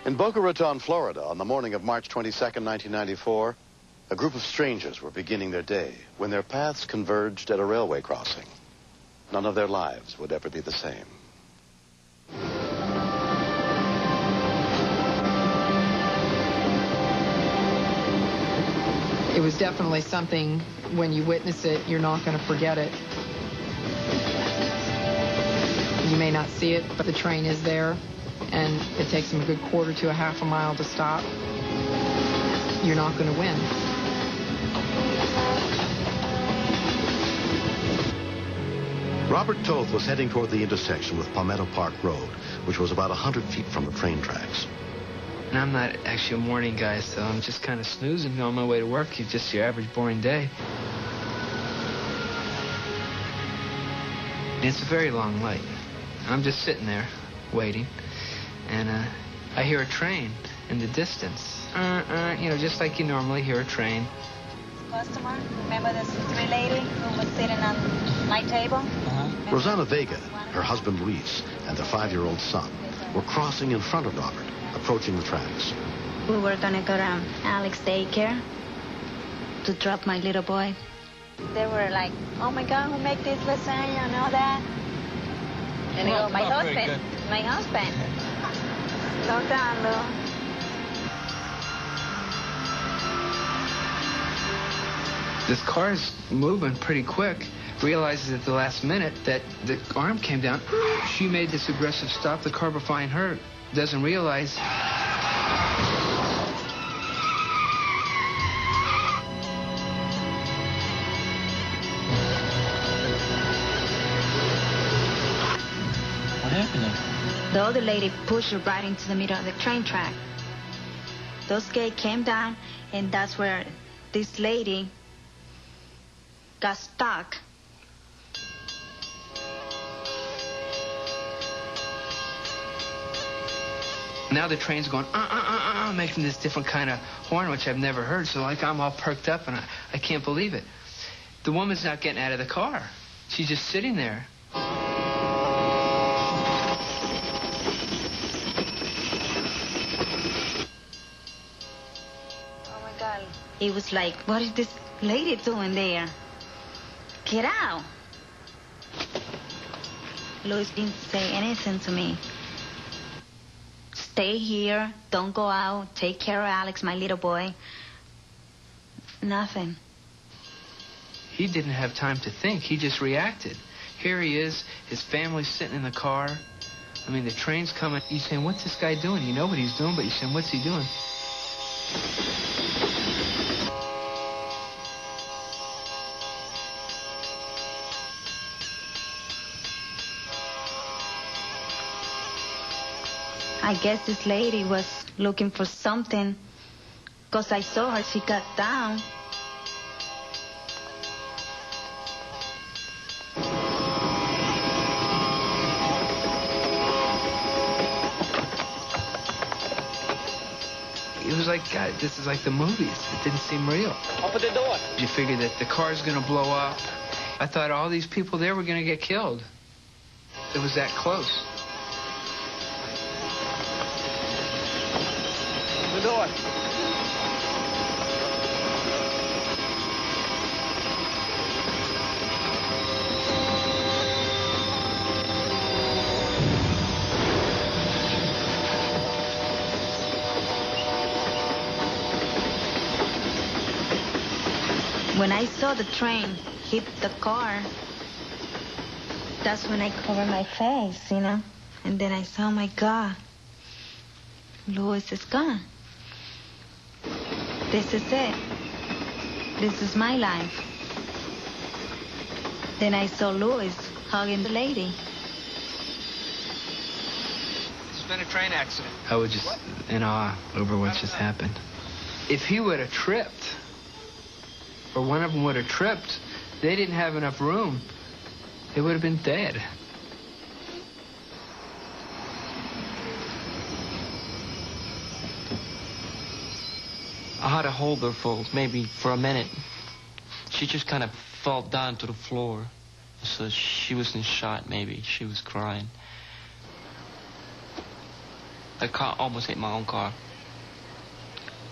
In Boca Raton, Florida, on the morning of March 22nd, 1994, a group of strangers were beginning their day when their paths converged at a railway crossing. None of their lives would ever be the same. It was definitely something, when you witness it, you're not going to forget it. You may not see it, but the train is there, and it takes them a good quarter to a half a mile to stop. You're not going to win. Robert Toth was heading toward the intersection with Palmetto Park Road, which was about 100 feet from the train tracks. And I'm not actually a morning guy, so I'm just kind of snoozing on my way to work. It's just your average boring day. And it's a very long light. I'm just sitting there, waiting, and I hear a train in the distance. You know, just like you normally hear a train. Customer, remember this 3 lady who was sitting on my table? Rosanna Vega, her husband Luis, and their 5-year-old son were crossing in front of Robert, approaching the tracks. We were gonna go to Alex daycare to drop my little boy. They were like, oh my God, who make this lasagna and all that? And they go, my husband. Slow down, though. This car's moving pretty quick. Realizes at the last minute that the arm came down. She made this aggressive stop. The car behind her doesn't realize. What happened? The other lady pushed her right into the middle of the train track. Those gates came down, and that's where this lady got stuck. Now the train's going, making this different kind of horn, which I've never heard. So like I'm all perked up, and I can't believe it. The woman's not getting out of the car. She's just sitting there. Oh my God. It was like, what is this lady doing there? Get out. Louis didn't say anything to me. Stay here, don't go out, take care of Alex, my little boy. Nothing. He didn't have time to think. He just reacted. Here he is, his family's sitting in the car. I mean, the train's coming. He's saying, what's this guy doing? You know what he's doing, but you're saying, what's he doing? I guess this lady was looking for something, because I saw her, she got down. It was like, God, this is like the movies. It didn't seem real. Open the door. You figure that the car's going to blow up. I thought all these people there were going to get killed. It was that close. The door. When I saw the train hit the car, that's when I covered my face, you know? And then I saw, oh my God, Louis is gone. This is it. This is my life. Then I saw Louis hugging the lady. It's been a train accident. I was just in awe over what just happened. If he would have tripped, or one of them would have tripped, they didn't have enough room. They would have been dead. I had to hold her for maybe a minute. She just kind of fell down to the floor. So she wasn't shot, maybe. She was crying. The car almost hit my own car.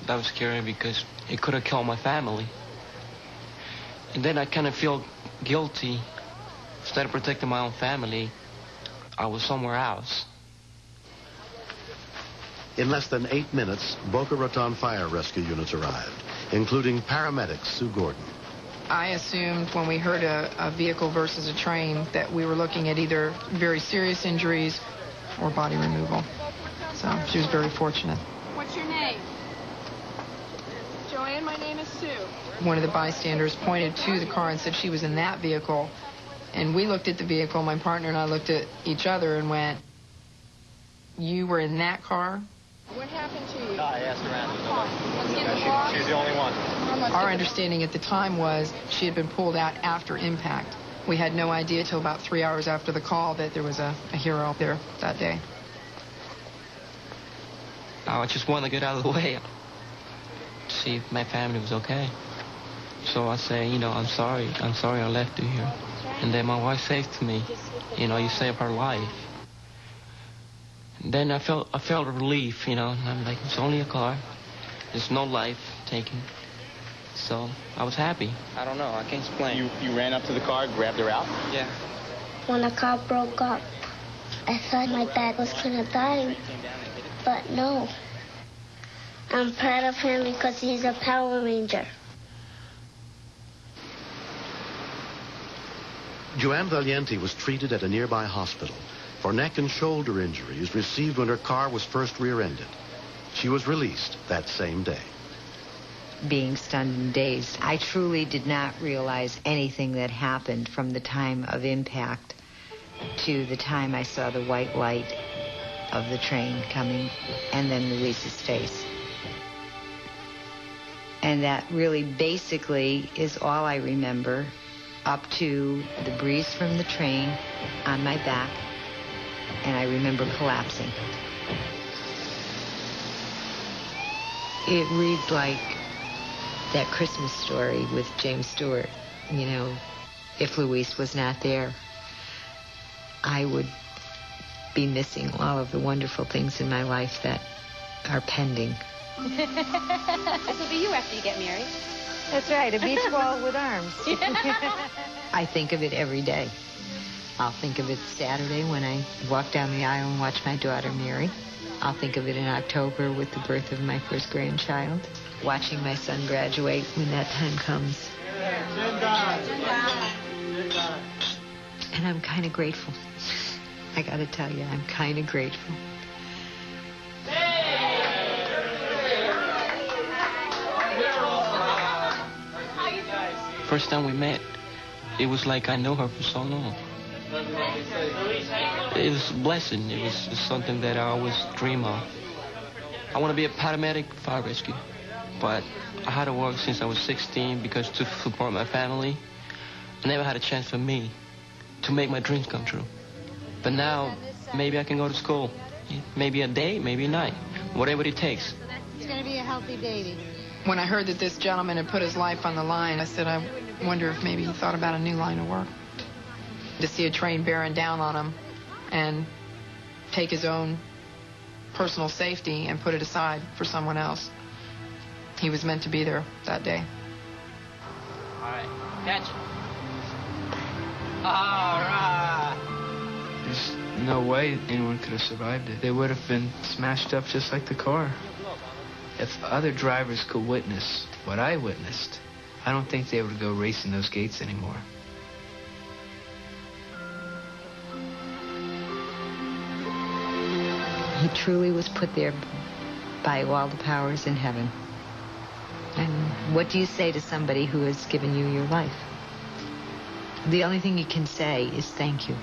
That was scary because it could have killed my family. And then I kind of feel guilty. Instead of protecting my own family, I was somewhere else. In less than 8 minutes, Boca Raton fire rescue units arrived, including paramedics Sue Gordon. I assumed when we heard a vehicle versus a train that we were looking at either very serious injuries or body removal. So she was very fortunate. What's your name? Joanne, my name is Sue. One of the bystanders pointed to the car and said she was in that vehicle. And we looked at the vehicle, my partner and I looked at each other and went, "You were in that car?" What happened to you? I asked around. Let's get the box. She's the only one. Our understanding at the time was she had been pulled out after impact. We had no idea till about 3 hours after the call that there was a hero there that day. I just wanted to get out of the way to see if my family was okay. So I say, I'm sorry I left you here. And then my wife says to me, you saved her life. And then I felt relief, and I'm like, it's only a car. There's no life taken. So I was happy. I don't know, I can't explain. You ran up to the car, grabbed her out? Yeah. When the car broke up, I thought my dad was gonna die, but no. I'm proud of him because he's a Power Ranger. Joanne Valiente was treated at a nearby hospital for neck and shoulder injuries received when her car was first rear-ended. She was released that same day. Being stunned and dazed, I truly did not realize anything that happened from the time of impact to the time I saw the white light of the train coming and then Luis's face. And that really basically is all I remember, up to the breeze from the train on my back, and I remember collapsing. It reads like that Christmas story with James Stewart. If Luis was not there, I would be missing all of the wonderful things in my life that are pending. This will be you after you get married. That's right, a beach ball with arms. I think of it every day. I'll think of it Saturday when I walk down the aisle and watch my daughter marry. I'll think of it in October with the birth of my first grandchild, watching my son graduate when that time comes. And I'm kind of grateful. I gotta tell you, I'm kind of grateful. First time we met, it was like I know her for so long. It was a blessing. It was something that I always dream of. I want to be a paramedic fire rescue, but I had to work since I was 16 because to support my family, I never had a chance for me to make my dreams come true. But now, maybe I can go to school. Maybe a day, maybe a night, whatever it takes. It's going to be a healthy baby. When I heard that this gentleman had put his life on the line, I said, I wonder if maybe he thought about a new line of work. To see a train bearing down on him and take his own personal safety and put it aside for someone else. He was meant to be there that day. All right, catch. All right. There's no way anyone could have survived it. They would have been smashed up just like the car. If other drivers could witness what I witnessed, I don't think they would go racing those gates anymore. He truly was put there by all the powers in heaven. And what do you say to somebody who has given you your life? The only thing you can say is thank you.